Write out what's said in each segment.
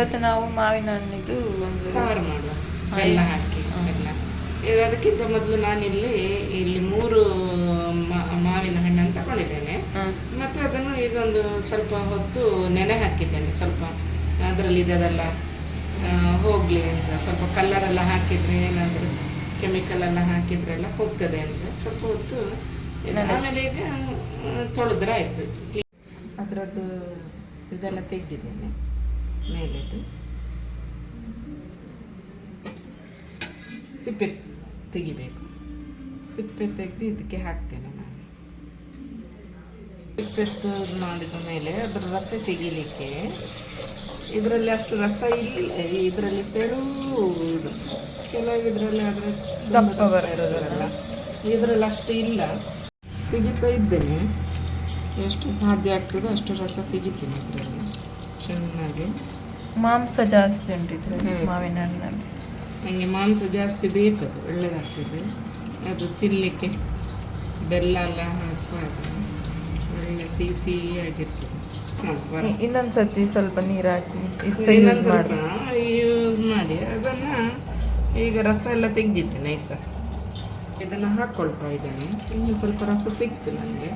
ಇವತ್ತು ನಾವು ಮಾವಿನ ಹಣ್ಣಿದು ಸಾರು ಮಾಡುವ, ಬೆಲ್ಲ ಹಾಕಿ ಬೆಲ್ಲ. ಈಗ ಅದಕ್ಕಿಂತ ಮೊದಲು ನಾನಿಲ್ಲಿ 3 ಮಾವಿನ ಹಣ್ಣನ್ನು ತಗೊಂಡಿದ್ದೇನೆ. ಮತ್ತು ಅದನ್ನು ಈಗ ಒಂದು ಸ್ವಲ್ಪ ಹೊತ್ತು ನೆನೆ ಹಾಕಿದ್ದೇನೆ. ಸ್ವಲ್ಪ ಅದರಲ್ಲಿ ಇದೆಲ್ಲ ಹೋಗಲಿ ಅಂತ, ಸ್ವಲ್ಪ ಕಲ್ಲರೆಲ್ಲ ಹಾಕಿದರೆ ಏನಾದರೂ ಕೆಮಿಕಲ್ ಎಲ್ಲ ಹಾಕಿದ್ರೆಲ್ಲ ಹೋಗ್ತದೆ ಅಂತ ಸ್ವಲ್ಪ ಹೊತ್ತು. ಆಮೇಲೆ ಈಗ ತೊಳೆದ್ರೆ ಆಯಿತು. ಅದರದ್ದು ಇದೆಲ್ಲ ತೆಗೆದಿದ್ದೇನೆ ಮೇಲೆದು. ಸಿಪ್ಪೆ ತೆಗಿಬೇಕು. ಸಿಪ್ಪೆ ತೆಗೆದು ಇದಕ್ಕೆ ಹಾಕ್ತೇನೆ ನಾನು. ಸಿಪ್ಪೆ ಮಾಡಿದ ಮೇಲೆ ಅದರ ರಸ ತೆಗಿಲಿಕ್ಕೆ ಇದರಲ್ಲಿ ಅಷ್ಟು ರಸ ಇಲ್ಲ. ಇದರಲ್ಲಿ ತೆಳು ಇದು, ಕೆಲವು ಇದರಲ್ಲಿ ಅದರ ದಪ್ಪ ಬರೋದಲ್ಲ, ಇದರಲ್ಲಿ ಅಷ್ಟು ಇಲ್ಲ. ತೆಗಿತಾ ಇದ್ದೇನೆ, ಎಷ್ಟು ಸಾಧ್ಯ ಆಗ್ತದೆ ಅಷ್ಟು ರಸ ತೆಗಿತೀನಿ ಇದರಲ್ಲಿ ಚೆನ್ನಾಗಿ. ಮಾಂಸ ಜಾಸ್ತಿ ಉಂಟಿದ್ರೆ ಮಾವಿನ ಹಣ್ಣಲ್ಲಿ. ನನಗೆ ಮಾಂಸ ಜಾಸ್ತಿ ಬೇಕದು, ಒಳ್ಳೆಯದಾಗ್ತದೆ ಅದು ತಿನ್ನಲಿಕ್ಕೆ. ಬೆಲ್ಲ ಎಲ್ಲ ಹಾಕುವಾಗ ಒಳ್ಳೆ ಸಿಹಿಯಾಗಿರ್ತದೆ. ಇನ್ನೊಂದ್ಸತಿ ಸ್ವಲ್ಪ ನೀರು ಹಾಕಿ ಯೂಸ್ ಮಾಡಿ ಅದನ್ನು. ಈಗ ರಸ ಎಲ್ಲ ತೆಗೆದಿದ್ದೇನೆ ಆಯಿತಾ, ಇದನ್ನು ಹಾಕ್ಕೊಳ್ತಾ ಇದ್ದೇನೆ. ಇನ್ನೂ ಸ್ವಲ್ಪ ರಸ ಸಿಕ್ತು ನನಗೆ.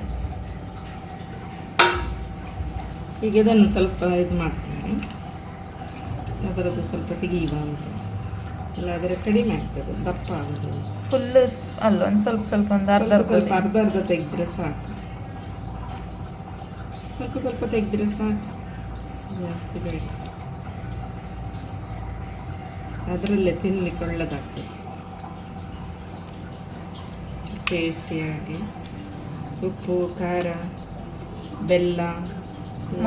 ಈಗ ಇದನ್ನು ಸ್ವಲ್ಪ ಇದು ಮಾಡ್ತೇನೆ, ಅದರದ್ದು ಸ್ವಲ್ಪ ತೆಗೀವ ಅಂತ. ಇಲ್ಲಾದರೆ ಕಡಿಮೆ ಆಗ್ತದೆ, ದಪ್ಪ ಆಗೋದು. ಫುಲ್ ಅಲ್ಲ, ಒಂದು ಸ್ವಲ್ಪ ಸ್ವಲ್ಪ ಒಂದು ಅರ್ಧ ತೆಗೆದ್ರೆ ಸಾಕು. ಸ್ವಲ್ಪ ತೆಗೆದ್ರೆ ಸಾಕು, ಜಾಸ್ತಿ ಬೇಡ. ಅದರಲ್ಲೇ ತಿನ್ನಲಿಕ್ಕೆ ಒಳ್ಳೆದಾಗ್ತದೆ, ಟೇಸ್ಟಿಯಾಗಿ. ಉಪ್ಪು, ಖಾರ, ಬೆಲ್ಲ,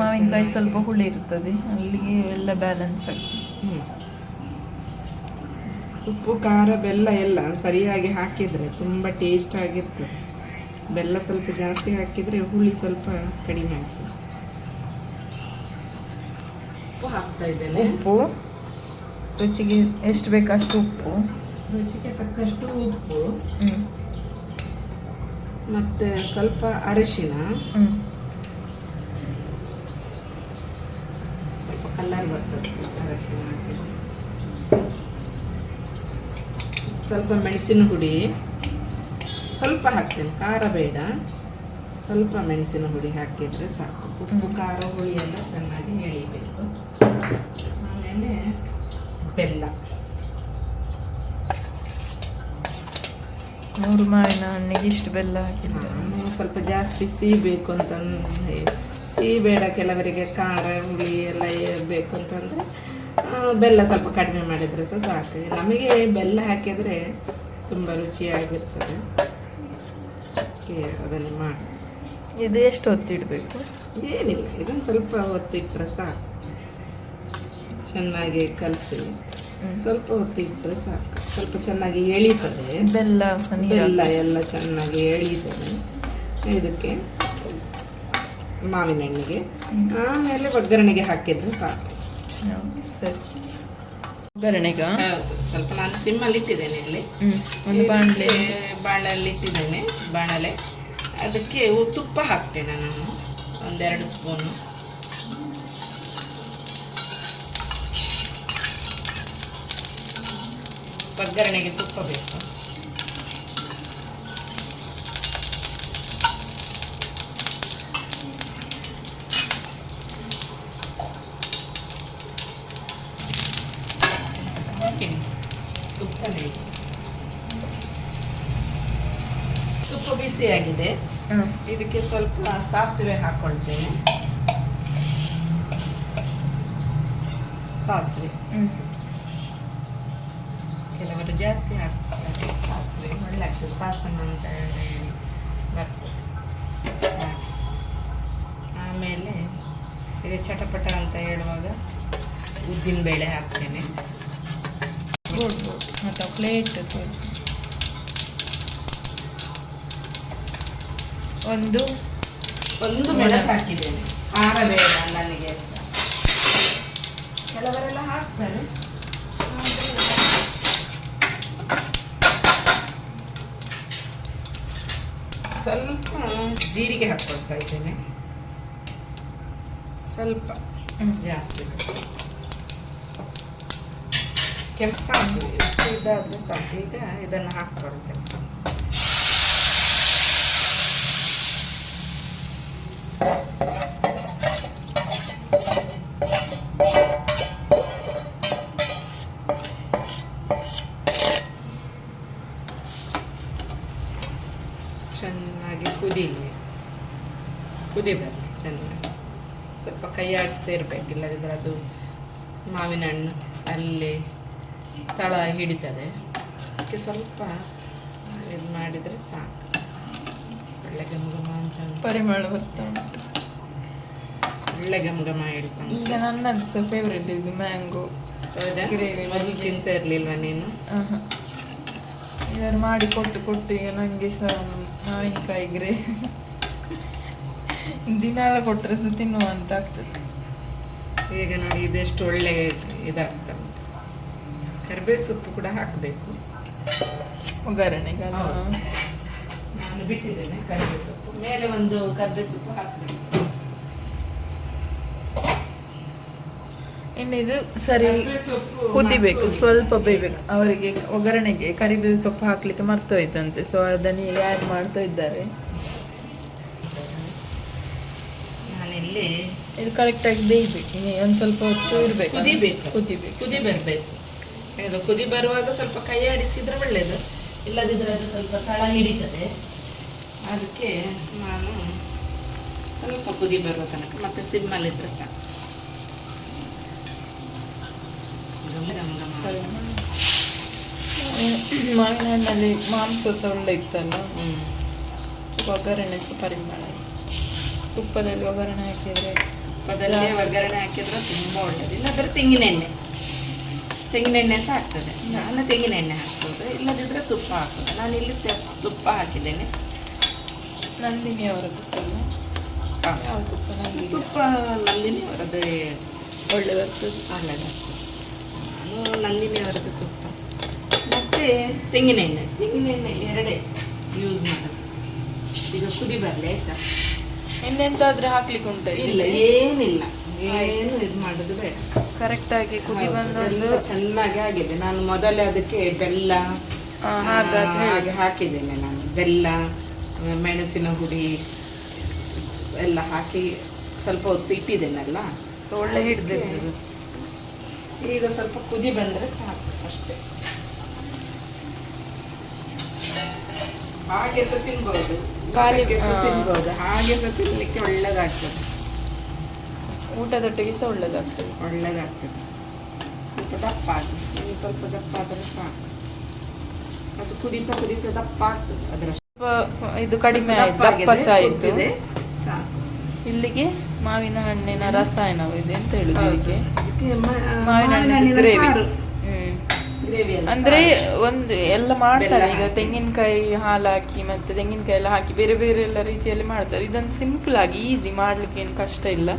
ಮಾವಿನಕಾಯಿ ಸ್ವಲ್ಪ ಹುಳಿ ಇರ್ತದೆ, ಅಲ್ಲಿಗೆ ಎಲ್ಲ ಬ್ಯಾಲೆನ್ಸ್ ಆಗ್ತದೆ. ಉಪ್ಪು, ಖಾರ, ಬೆಲ್ಲ ಎಲ್ಲ ಸರಿಯಾಗಿ ಹಾಕಿದರೆ ತುಂಬ ಟೇಸ್ಟ್ ಆಗಿರ್ತದೆ. ಬೆಲ್ಲ ಸ್ವಲ್ಪ ಜಾಸ್ತಿ ಹಾಕಿದರೆ ಹುಳಿ ಸ್ವಲ್ಪ ಕಡಿಮೆ ಆಗ್ತದೆ. ಉಪ್ಪು ಹಾಕ್ತಾ ಇದ್ದೇನೆ. ಉಪ್ಪು ರುಚಿಗೆ ಎಷ್ಟು ಬೇಕಷ್ಟು ಉಪ್ಪು, ರುಚಿಗೆ ತಕ್ಕಷ್ಟು ಉಪ್ಪು, ಮತ್ತು ಸ್ವಲ್ಪ ಅರಿಶಿನ, ಸ್ವಲ್ಪ ಕಲರ್ ಬರ್ತದೆ ಅರಿಶಿನ ಹಾಕಿದ್ರೆ. ಸ್ವಲ್ಪ ಮೆಣಸಿನ ಹುಡಿ ಸ್ವಲ್ಪ ಹಾಕ್ತೇನೆ, ಖಾರ ಬೇಡ. ಸ್ವಲ್ಪ ಮೆಣಸಿನ ಹುಡಿ ಹಾಕಿದರೆ ಸಾಕು. ಉಪ್ಪು, ಖಾರ, ಹುಳಿ ಎಲ್ಲ ಚೆನ್ನಾಗಿ ಎಳಿಬೇಕು. ಆಮೇಲೆ ಬೆಲ್ಲ, 3 ಮಾವಿನ ಹಣ್ಣಿಗೆ ಇಷ್ಟು ಬೆಲ್ಲ ಹಾಕಿದ್ರೆ. ಸ್ವಲ್ಪ ಜಾಸ್ತಿ ಸಿಹಿ ಬೇಕು ಅಂತಂದ್ರೆ, ಸಿಹಿ ಬೇಡ ಕೆಲವರಿಗೆ, ಖಾರ ಹುಳಿ ಎಲ್ಲ ಬೇಕು ಅಂತಂದರೆ ಬೆಲ್ಲ ಸ್ವಲ್ಪ ಕಡಿಮೆ ಮಾಡಿದರೆ ಸಹ ಸಾಕು. ನಮಗೆ ಬೆಲ್ಲ ಹಾಕಿದರೆ ತುಂಬ ರುಚಿಯಾಗಿರ್ತದೆ. ಅದನ್ನು ಮಾಡಿ. ಇದು ಎಷ್ಟು ಹೊತ್ತಿಡಬೇಕು? ಏನಿಲ್ಲ, ಇದನ್ನು ಸ್ವಲ್ಪ ಹೊತ್ತಿಟ್ಟರೆ ಸಾಕು. ಚೆನ್ನಾಗಿ ಕಲಸಿ ಸ್ವಲ್ಪ ಹೊತ್ತಿಟ್ಟರೆ ಸಾಕು. ಸ್ವಲ್ಪ ಚೆನ್ನಾಗಿ ಎಳೀತದೆ ಬೆಲ್ಲ ಎಲ್ಲ ಚೆನ್ನಾಗಿ ಎಳೀತದೆ ಇದಕ್ಕೆ, ಮಾವಿನ ಹಣ್ಣಿಗೆ. ಆಮೇಲೆ ಒಗ್ಗರಣೆಗೆ ಹಾಕಿದರೆ ಸಾಕು. ಸರಿ, ಒಗ್ಗರಣೆಗೆ ಸ್ವಲ್ಪ ನಾನು ಸಿಮ್ಮಲ್ಲಿ ಇಟ್ಟಿದ್ದೇನೆ. ಇಲ್ಲಿ ಒಂದು ಬಾಣಲೆಯಲ್ಲಿ ಇಟ್ಟಿದ್ದೇನೆ, ಬಾಣಲೆ. ಅದಕ್ಕೆ ತುಪ್ಪ ಹಾಕ್ತೇನೆ ನಾನು, 1-2 ಸ್ಪೂನು. ಒಗ್ಗರಣೆಗೆ ತುಪ್ಪ ಬೇಕು. ತುಪ್ಪ ಬಿಸಿಯಾಗಿದೆ, ಇದಕ್ಕೆ ಸ್ವಲ್ಪ ಸಾಸಿವೆ ಹಾಕ್ಕೊಳ್ತೇನೆ. ಸಾಸಿವೆ ಕೆಲವರು ಜಾಸ್ತಿ ಹಾಕ್ತಾರೆ, ಸಾಸಿವೆ ಒಳ್ಳೆ ಆಗ್ತದೆ, ಸಾಸನ ಅಂತ ಬರ್ತದೆ. ಆಮೇಲೆ ಈಗ ಚಟಪಟ ಅಂತ ಹೇಳುವಾಗ ಉದ್ದಿನಬೇಳೆ ಹಾಕ್ತೇನೆ. ಮತ್ತು ಪ್ಲೇಟ್ ಒಂದು ಮೆಣಸು ಹಾಕಿದ್ದೇನೆ, ಖಾರ ಬೇಡ ನನಗೆ ಅಂತ. ಕೆಲವರೆಲ್ಲ ಹಾಕ್ತಾರೆ. ಸ್ವಲ್ಪ ಜೀರಿಗೆ ಹಾಕ್ಕೊಳ್ತಾ ಇದ್ದೇನೆ, ಸ್ವಲ್ಪ ಜಾಸ್ತಿ. ಕೆಲಸ ಇದಾದರೆ ಸಾಕು. ಈಗ ಇದನ್ನು ಹಾಕ್ಕೊಳ್ತೇನೆ. ಚೆನ್ನಾಗಿ ಕುದಿ ಬರಲಿ ಚೆನ್ನಾಗಿ. ಸ್ವಲ್ಪ ಕೈ ಆಡಿಸ್ತಾ ಇರಬೇಕು, ಇಲ್ಲದಿದ್ದರೆ ಅದು ಮಾವಿನ ಹಣ್ಣು ಅಲ್ಲಿ ತಳ ಹಿಡಿತದೆ. ಅದಕ್ಕೆ ಸ್ವಲ್ಪ ಇದು ಮಾಡಿದರೆ ಸಾಕು. ಒಳ್ಳೆ ಘಮ ಅಂತ ಪರಿಮಳ ಬರ್ತಾ ಉಂಟು. ಒಳ್ಳೆ ಘಮ ಹೇಳ್ತಾನೆ. ಈಗ ನನ್ನದು ಸಹ ಫೇವ್ರೆಟ್ ಇದು ಮ್ಯಾಂಗೋ ಗ್ರೇವಿ. ಮೊದಲು ತಿಂತ ಇರಲಿಲ್ವ ನೀನು? ಇವರು ಮಾಡಿ ಕೊಟ್ಟು ಈಗ ನನಗೆ ಸಹ ಮಾವಿನಕಾಯಿ ಗ್ರೇವಿ ದಿನಾಲ ಕೊಟ್ಟರೆ ಸಹ ತಿನ್ನುವಂತ ಆಗ್ತದೆ. ಈಗ ನೋಡಿ ಇದೆಷ್ಟು ಒಳ್ಳೆ ಇದಾಗ್ತದೆ. ಕರಿಬೇವು ಸೊಪ್ಪು ಕೂಡ ಹಾಕಬೇಕು ಒಗ್ಗರಣೆಗೆ. ನಾನು ಬಿಟ್ಟಿದ್ದೇನೆ ಕರಿಬೇವು ಸೊಪ್ಪು. ಮೇಲೆ ಒಂದು ಕರಿಬೇವು ಸೊಪ್ಪು ಹಾಕಬೇಕು. ಇನ್ನು ಇದು ಸರಿ ಕುದಿಬೇಕು, ಸ್ವಲ್ಪ ಬೇಯಬೇಕು. ಅವರಿಗೆ ಒಗ್ಗರಣೆಗೆ ಕರಿಬೇವು ಸೊಪ್ಪು ಹಾಕ್ಲಿಕ್ಕೆ ಮರ್ತೋಯ್ತಂತೆ, ಸೊ ಅದನ್ನು ಈಗ ಆ್ಯಡ್ ಮಾಡ್ತಾ ಇದ್ದಾರೆ. ನಾನಿಲ್ಲಿ ಇದು ಕರೆಕ್ಟಾಗಿ ಬೇಯಬೇಕು. ಇನ್ನು ಒಂದು ಸ್ವಲ್ಪ ಹೊತ್ತು ಇರಬೇಕು, ಕುದಿ ಬರಬೇಕು. ಇದು ಕುದಿ ಬರುವಾಗ ಸ್ವಲ್ಪ ಕೈ ಆಡಿಸಿದ್ರೆ ಒಳ್ಳೆಯದು, ಇಲ್ಲದಿದ್ದರೆ ಅದು ಸ್ವಲ್ಪ ತಳ ಹಿಡಿತದೆ. ಅದಕ್ಕೆ ನಾನು ಸ್ವಲ್ಪ ಕುದಿ ಬರುವ ತನಕ ಮತ್ತೆ ಸಿಮ್ಮಲ್ಲಿದ್ದರೆ ಸಾಕು. ಮಾವಿನ ಹಣ್ಣಲ್ಲಿ ಮಾಂಸ ಸಹ ಒಳ್ಳೆ ಇತ್ತಲ್ಲ, ಒಗ್ಗರಣೆ ಸಹ ಪರಿಮಳ. ತುಪ್ಪದಲ್ಲಿ ಒಗ್ಗರಣೆ ಹಾಕಿದರೆ ತುಂಬ ಒಳ್ಳೆಯದು. ಇಲ್ಲಾಂದರೆ ತೆಂಗಿನೆಣ್ಣೆ ಸಹ ಆಗ್ತದೆ. ನಾನು ತೆಂಗಿನೆಣ್ಣೆ ಹಾಕ್ಬೋದು, ಇಲ್ಲದಿದ್ದರೆ ತುಪ್ಪ ಹಾಕ್ಬೋದು. ನಾನು ಇಲ್ಲಿ ತುಪ್ಪ ಹಾಕಿದ್ದೇನೆ. ನಂದಿನಿ ಅವರ ತುಪ್ಪ ಅಲ್ಲ? ಯಾವ ತುಪ್ಪ? ತುಪ್ಪ ನಂದಿನಿ ಅವರದ್ದು ಒಳ್ಳೆ ಬರ್ತದೆ. ಒಳ್ಳೆದಾಗ್ತದೆ. ನಾನು ನಂದಿನಿ ಅವರದ್ದು ತುಪ್ಪ ಮತ್ತು ತೆಂಗಿನೆಣ್ಣೆ ಎರಡೇ ಯೂಸ್ ಮಾಡೋದು. ಈಗ ಕುದಿ ಬರಲಿ ಆಯ್ತಾ? ಇನ್ನೆಂತಾದ್ರೆ ಹಾಕ್ಲಿಕ್ಕೆ ಉಂಟು? ಇಲ್ಲ, ಏನಿಲ್ಲ, ಏನು ಇದು ಮಾಡೋದು ಬೇಡ. ಕರೆಕ್ಟಾಗಿ ಕುದಿ ಬಂದು ಚೆನ್ನಾಗಿ ಆಗಿದೆ. ನಾನು ಮೊದಲೇ ಅದಕ್ಕೆ ಬೆಲ್ಲ ಹಾಕಿದ್ದೇನೆ. ನಾನು ಬೆಲ್ಲ, ಮೆಣಸಿನ ಹುಡಿ ಎಲ್ಲ ಹಾಕಿ ಸ್ವಲ್ಪ ಹೊತ್ತು ಇಟ್ಟಿದ್ದೇನಲ್ಲ, ಸೊ ಒಳ್ಳೆ ಹಿಡಿದಿರ್ತದೆ. ಈಗ ಸ್ವಲ್ಪ ಕುದಿ ಬಂದರೆ ಸಾಕು ಅಷ್ಟೇ. ಹಾಗೆ ಸಹ ತಿನ್ಬೋದು, ತಿನ್ಬೋದು. ಹಾಗೆ ಸಹ ತಿನ್ನಲಿಕ್ಕೆ ಒಳ್ಳೆದಾಗ್ತದೆ. ಊಟದೊಟ್ಟಿಗೆ ಸಹ ಒಳ್ಳೆದಾಗ್ತದೆ. ಸ್ವಲ್ಪ ದಪ್ಪ ಆಗ್ತದೆ. ಸ್ವಲ್ಪ ದಪ್ಪ ಆದರೆ ಸಾಕು. ಅದು ಕುದೀತಾ ದಪ್ಪ ಆಗ್ತದೆ. ಅದರ ಇದು ಕಡಿಮೆ ದಪ್ಪ ಸಹ ಆಯ್ತು. ಸಾಕು. ಇಲ್ಲಿಗೆ ಮಾವಿನ ಹಣ್ಣಿನ ರಸಾಯನವಿದೆ ಅಂತ ಹೇಳುದು. ಮಾವಿನ ಹಣ್ಣಿನ ಗ್ರೇವಿ ಅಂದ್ರೆ ಒಂದು ಎಲ್ಲ ಮಾಡ್ತಾರೆ ಈಗ. ತೆಂಗಿನಕಾಯಿ ಹಾಲು ಹಾಕಿ ಮತ್ತೆ ತೆಂಗಿನಕಾಯಿ ಎಲ್ಲ ಹಾಕಿ ಬೇರೆ ಬೇರೆ ಎಲ್ಲ ರೀತಿಯಲ್ಲಿ ಮಾಡ್ತಾರೆ. ಇದನ್ನು ಸಿಂಪಲ್ ಆಗಿ ಈಸಿ ಮಾಡ್ಲಿಕ್ಕೆ ಏನು ಕಷ್ಟ ಇಲ್ಲ.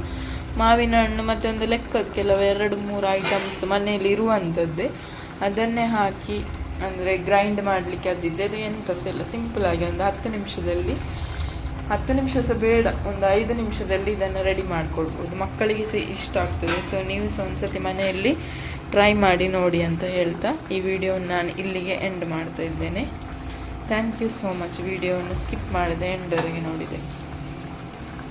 ಮಾವಿನ ಹಣ್ಣು ಮತ್ತೆ ಒಂದು ಲೆಕ್ಕದ ಕೆಲವು 2-3 ಐಟಮ್ಸ್ ಮನೆಯಲ್ಲಿ ಇರುವಂಥದ್ದೇ, ಅದನ್ನೇ ಹಾಕಿ ಅಂದರೆ ಗ್ರೈಂಡ್ ಮಾಡಲಿಕ್ಕೆ ಅದಿದ್ದೆ. ಅದು ಎಂತ ಸಹ ಇಲ್ಲ, ಸಿಂಪಲ್ ಆಗಿ ಒಂದು 10 ನಿಮಿಷದಲ್ಲಿ, 10 ನಿಮಿಷ ಸಹ ಬೇಡ, ಒಂದು 5 ನಿಮಿಷದಲ್ಲಿ ಇದನ್ನು ರೆಡಿ ಮಾಡಿಕೊಡ್ಬೋದು. ಮಕ್ಕಳಿಗೆ ಸಹ ಇಷ್ಟ ಆಗ್ತದೆ. ಸೊ ನೀವು ಸಹ ಒಂದ್ಸತಿ ಮನೆಯಲ್ಲಿ ಟ್ರೈ ಮಾಡಿ ನೋಡಿ ಅಂತ ಹೇಳ್ತಾ ಈ ವಿಡಿಯೋನ ನಾನು ಇಲ್ಲಿಗೆ ಎಂಡ್ ಮಾಡ್ತಾ ಇದ್ದೇನೆ. Thank you so much. ವಿಡಿಯೋವನ್ನು ಸ್ಕಿಪ್ ಮಾಡಿದೆ, ಎಂಡ್ವರೆಗೆ ನೋಡಿದೆ.